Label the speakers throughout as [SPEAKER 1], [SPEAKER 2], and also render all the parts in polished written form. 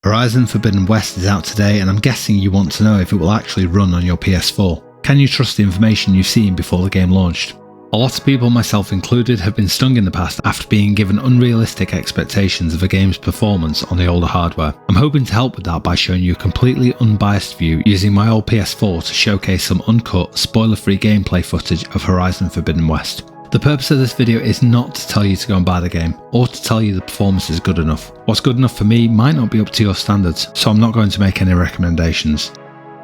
[SPEAKER 1] Horizon Forbidden West is out today, and I'm guessing you want to know if it will actually run on your PS4. Can you trust the information you've seen before the game launched? A lot of people, myself included, have been stung in the past after being given unrealistic expectations of a game's performance on the older hardware. I'm hoping to help with that by showing you a completely unbiased view using my old PS4 to showcase some uncut, spoiler-free gameplay footage of Horizon Forbidden West. The purpose of this video is not to tell you to go and buy the game, or to tell you the performance is good enough. What's good enough for me might not be up to your standards, so I'm not going to make any recommendations.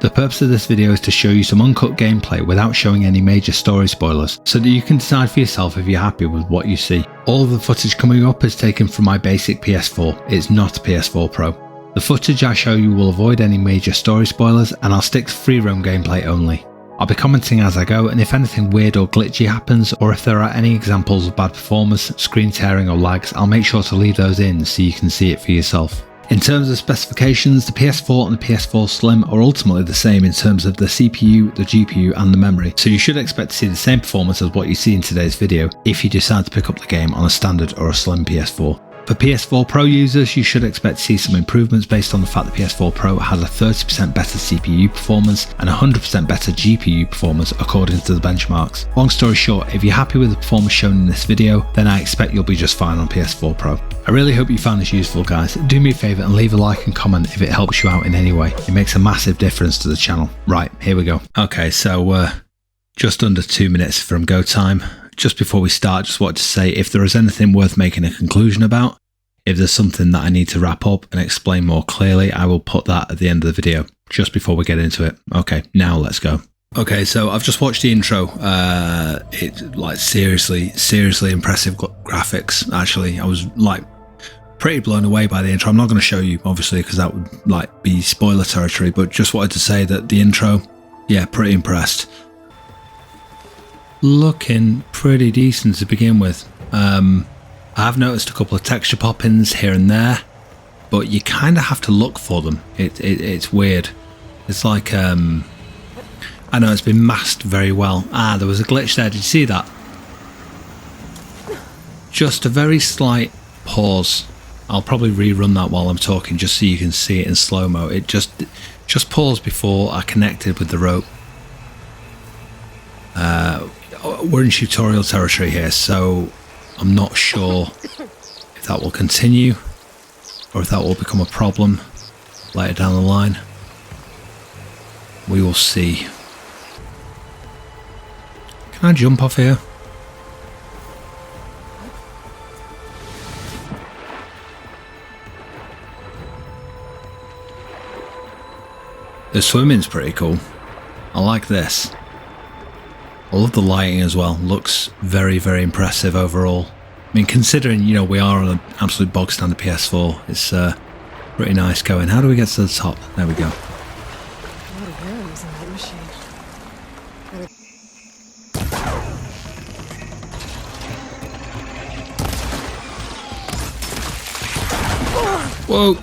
[SPEAKER 1] The purpose of this video is to show you some uncut gameplay without showing any major story spoilers, so that you can decide for yourself if you're happy with what you see. All of the footage coming up is taken from my basic PS4, it's not a PS4 Pro. The footage I show you will avoid any major story spoilers, and I'll stick to free roam gameplay only. I'll be commenting as I go, and if anything weird or glitchy happens, or if there are any examples of bad performance, screen tearing or lags, I'll make sure to leave those in so you can see it for yourself. In terms of specifications, the PS4 and the PS4 Slim are ultimately the same in terms of the CPU, the GPU and the memory, so you should expect to see the same performance as what you see in today's video if you decide to pick up the game on a standard or a Slim PS4. For PS4 Pro users, you should expect to see some improvements based on the fact the PS4 Pro has a 30% better CPU performance and 100% better GPU performance according to the benchmarks. Long story short, if you're happy with the performance shown in this video, then I expect you'll be just fine on PS4 Pro. I really hope you found this useful, guys. Do me a favour and leave a like and comment if it helps you out in any way. It makes a massive difference to the channel. Right, here we go. Okay, so just under 2 minutes from go time. Just before we start, just wanted to say if there is anything worth making a conclusion about, if there's something that I need to wrap up and explain more clearly, I will put that at the end of the video, just before we get into it. Okay, now let's go. Okay, so I've just watched the intro. It's like seriously impressive graphics. Actually, I was like pretty blown away by the intro. I'm not going to show you, obviously, because that would like be spoiler territory, but just wanted to say that the intro, yeah, pretty impressed. Looking pretty decent to begin with. I have noticed a couple of texture pop-ins here and there, but you kind of have to look for them. It's weird. It's like, I know it's been masked very well. Ah, there was a glitch there. Did you see that? Just a very slight pause. I'll probably rerun that while I'm talking just so you can see it in slow-mo. It just paused before I connected with the rope. We're in tutorial territory here, so I'm not sure if that will continue or if that will become a problem later down the line. We will see. Can I jump off here? The swimming's pretty cool. I like this. I love the lighting as well. Looks very impressive overall. I mean, considering, you know, we are on an absolute bog standard PS4, it's pretty nice going. How do we get to the top? There we go.
[SPEAKER 2] A lot of arrows in that machine.
[SPEAKER 1] Whoa!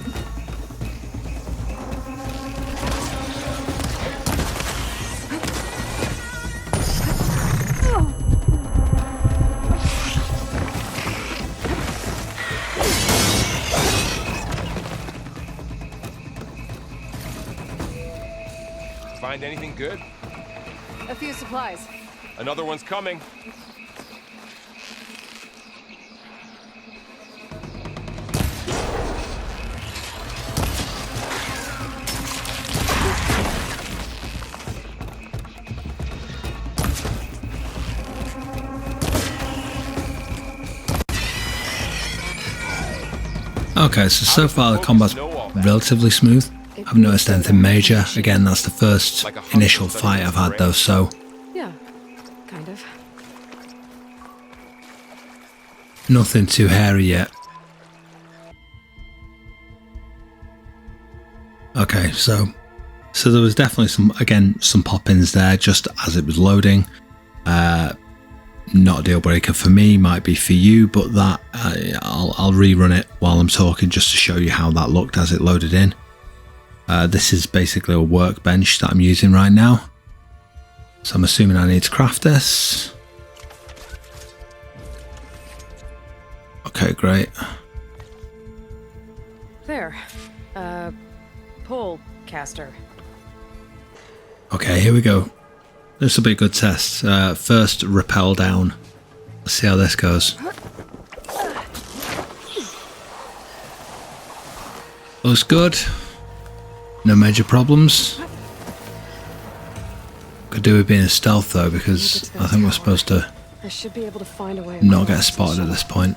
[SPEAKER 3] Find anything good?
[SPEAKER 2] A few supplies.
[SPEAKER 3] Another one's coming.
[SPEAKER 1] Okay, so far the combat's relatively smooth. I haven't noticed anything major. Again, that's the first initial fight I've had though, so
[SPEAKER 2] Yeah, kind of.
[SPEAKER 1] nothing too hairy yet. Okay, so there was definitely some pop-ins there just as it was loading. Not a deal breaker for me, might be for you, but that I'll rerun it while I'm talking just to show you how that looked as it loaded in. This is basically a workbench that I'm using right now. So I'm assuming I need to craft this. Okay, great.
[SPEAKER 2] There. Pole caster.
[SPEAKER 1] Okay, here we go. This will be a good test. First, rappel down. Let's see how this goes. Looks good. No major problems. Could do with being a stealth though, because I think we're supposed to
[SPEAKER 2] I should be able to find a way.
[SPEAKER 1] not get spotted at this point.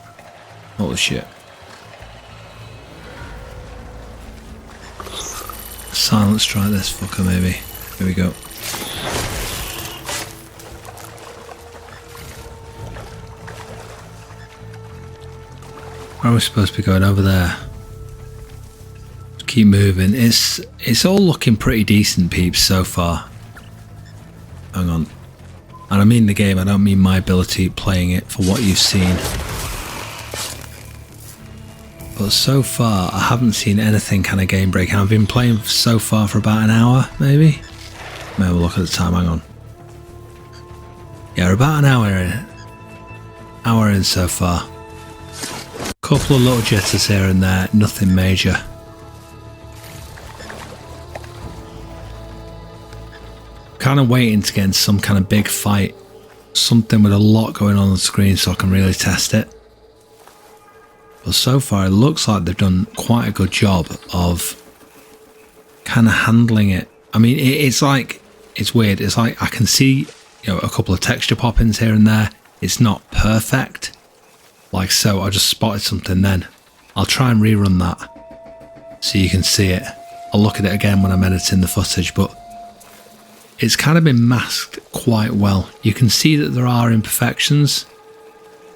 [SPEAKER 1] Holy shit. Silence strike this fucker maybe. Here we go. Where are we supposed to be going? Over there. Just keep moving. It's all looking pretty decent, peeps, so far. Hang on. And I mean the game, I don't mean my ability playing it for what you've seen. But so far, I haven't seen anything kind of game breaking. I've been playing so far for about an hour, maybe? Maybe we'll look at the time, hang on. Yeah, we're about an hour in so far. Couple of little jitters here and there, nothing major. Kind of waiting to get into some kind of big fight. Something with a lot going on the screen so I can really test it. But so far it looks like they've done quite a good job of kind of handling it. I mean, it's like, it's weird. It's like I can see, a couple of texture pop-ins here and there. It's not perfect. Like so, I just spotted something then. I'll try and rerun that so you can see it. I'll look at it again when I'm editing the footage, but it's kind of been masked quite well. You can see that there are imperfections,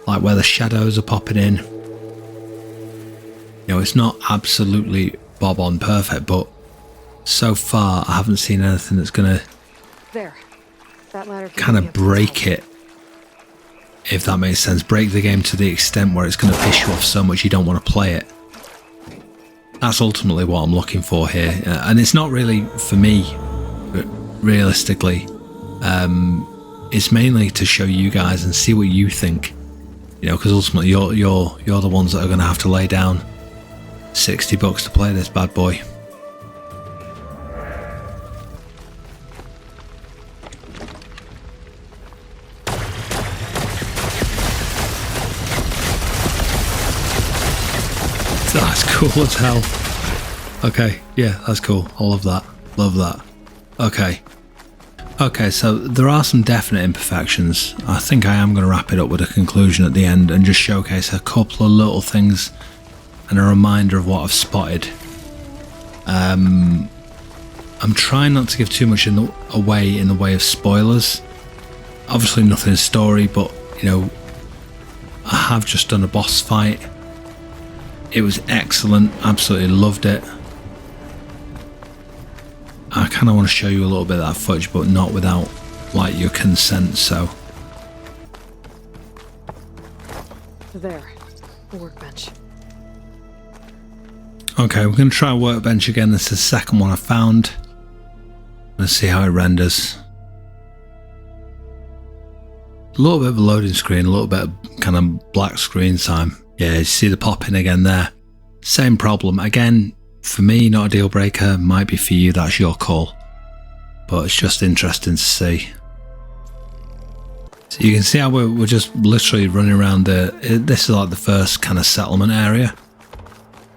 [SPEAKER 1] like where the shadows are popping in. It's not absolutely bob on perfect, but so far I haven't seen anything that's going to kind of break it, if that makes sense. Break the game to the extent where it's going to piss you off so much you don't want to play it. That's ultimately what I'm looking for here. And it's not really for me, realistically. It's mainly to show you guys and see what you think. Because ultimately you're the ones that are going to have to lay down $60 to play this bad boy. That's cool as hell. Okay, yeah, that's cool. I love that. Love that. Okay, so there are some definite imperfections. I think I am going to wrap it up with a conclusion at the end and just showcase a couple of little things and a reminder of what I've spotted. I'm trying not to give too much away in the way of spoilers. Obviously nothing story, but I have just done a boss fight. It was excellent, absolutely loved it. I kind of want to show you a little bit of that footage, but not without your consent, so.
[SPEAKER 2] There, the workbench.
[SPEAKER 1] Okay, we're going to try a workbench again. This is the second one I found. Let's see how it renders. A little bit of a loading screen, a little bit of kind of black screen time. Yeah, you see the pop in again there. Same problem. Again, for me, not a deal breaker. Might be for you, that's your call. But it's just interesting to see. So you can see how we're just literally running around this is like the first kind of settlement area.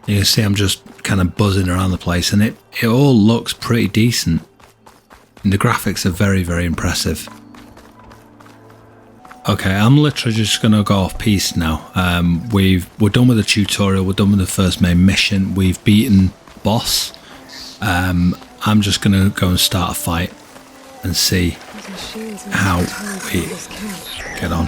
[SPEAKER 1] You can see I'm just kind of buzzing around the place, and it all looks pretty decent. And the graphics are very, very impressive. Okay, I'm literally just going to go off piste now. We're done with the tutorial, we're done with the first main mission, we've beaten boss. I'm just going to go and start a fight and see how we get on.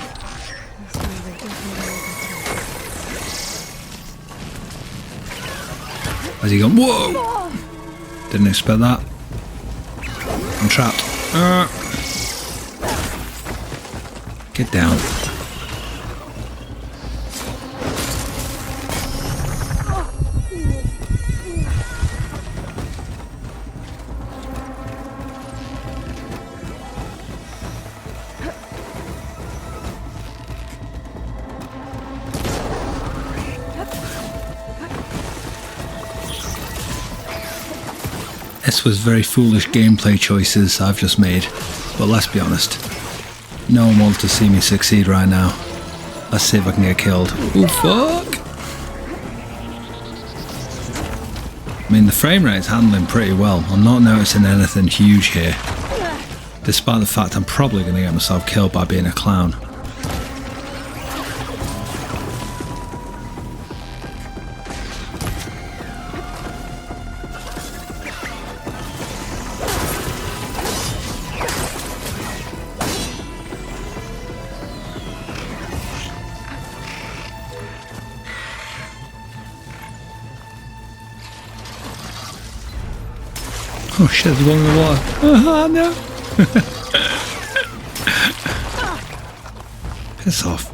[SPEAKER 1] Has he gone? Whoa! Didn't expect that. I'm trapped. Get down. This was very foolish gameplay choices I've just made, but let's be honest, no one wants to see me succeed right now. Let's see if I can get killed. Oh fuck! I mean, the frame rate's handling pretty well. I'm not noticing anything huge here, despite the fact I'm probably going to get myself killed by being a clown. Oh shit, there's one in the water. Oh no! Piss off.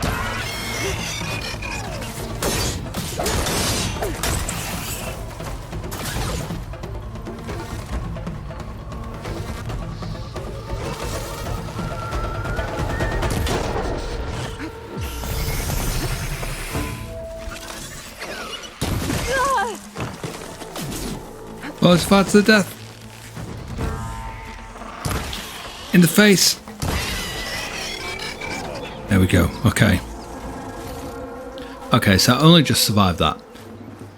[SPEAKER 1] Oh, it's far to the death. In the face. There we go. Okay. Okay, so I only just survived that.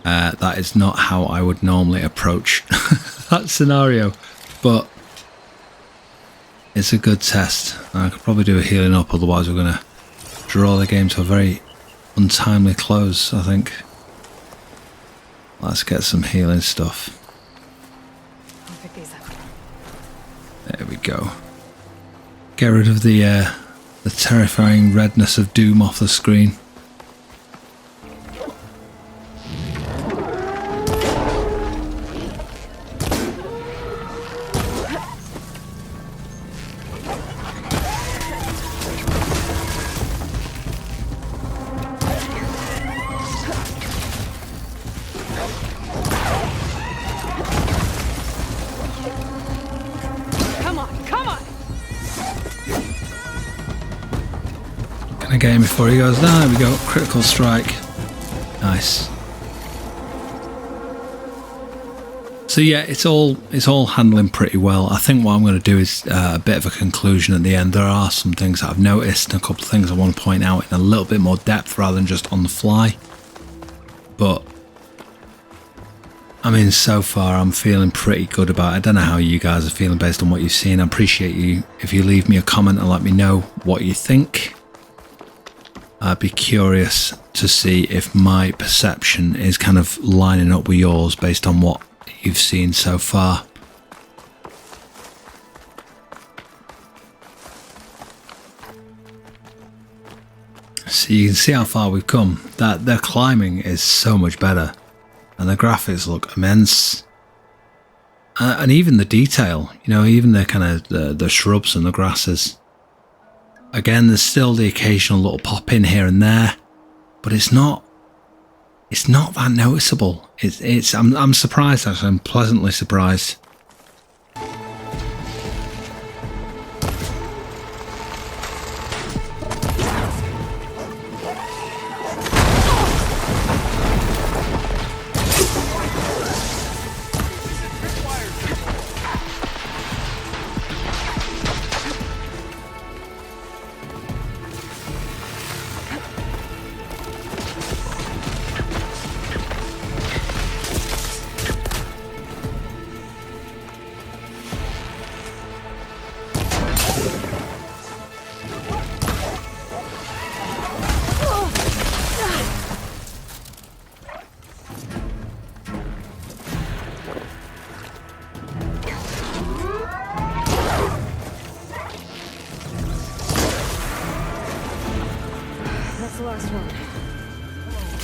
[SPEAKER 1] That is not how I would normally approach that scenario, but it's a good test. I could probably do a healing up, otherwise we're going to draw the game to a very untimely close, I think. Let's get some healing stuff.
[SPEAKER 2] I'll pick these up.
[SPEAKER 1] There we go. Get rid of the terrifying redness of doom off the screen. Can I get him before he goes down? There we go. Critical strike. Nice. So yeah, it's all handling pretty well. I think what I'm going to do is a bit of a conclusion at the end. There are some things that I've noticed and a couple of things I want to point out in a little bit more depth rather than just on the fly. But I mean, so far I'm feeling pretty good about it. I don't know how you guys are feeling based on what you've seen. I appreciate you if you leave me a comment and let me know what you think. I'd be curious to see if my perception is kind of lining up with yours based on what you've seen so far. So you can see how far we've come. That their climbing is so much better, and the graphics look immense, and even the detail. You know, even the kind of the shrubs and the grasses. Again, there's still the occasional little pop in here and there, but it's not that noticeable. I'm surprised actually. I'm pleasantly surprised.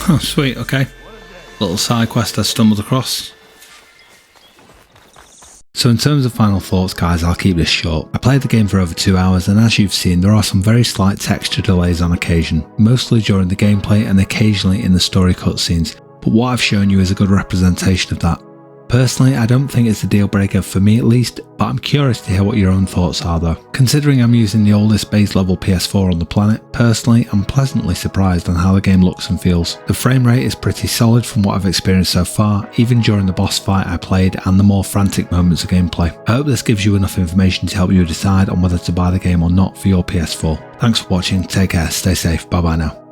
[SPEAKER 1] Oh, sweet, okay. Little side quest I stumbled across. So in terms of final thoughts, guys, I'll keep this short. I played the game for over 2 hours, and as you've seen, there are some very slight texture delays on occasion, mostly during the gameplay and occasionally in the story cutscenes, but what I've shown you is a good representation of that. Personally, I don't think it's a deal breaker for me at least, but I'm curious to hear what your own thoughts are though. Considering I'm using the oldest base level PS4 on the planet, personally I'm pleasantly surprised on how the game looks and feels. The frame rate is pretty solid from what I've experienced so far, even during the boss fight I played and the more frantic moments of gameplay. I hope this gives you enough information to help you decide on whether to buy the game or not for your PS4. Thanks for watching, take care, stay safe, bye bye now.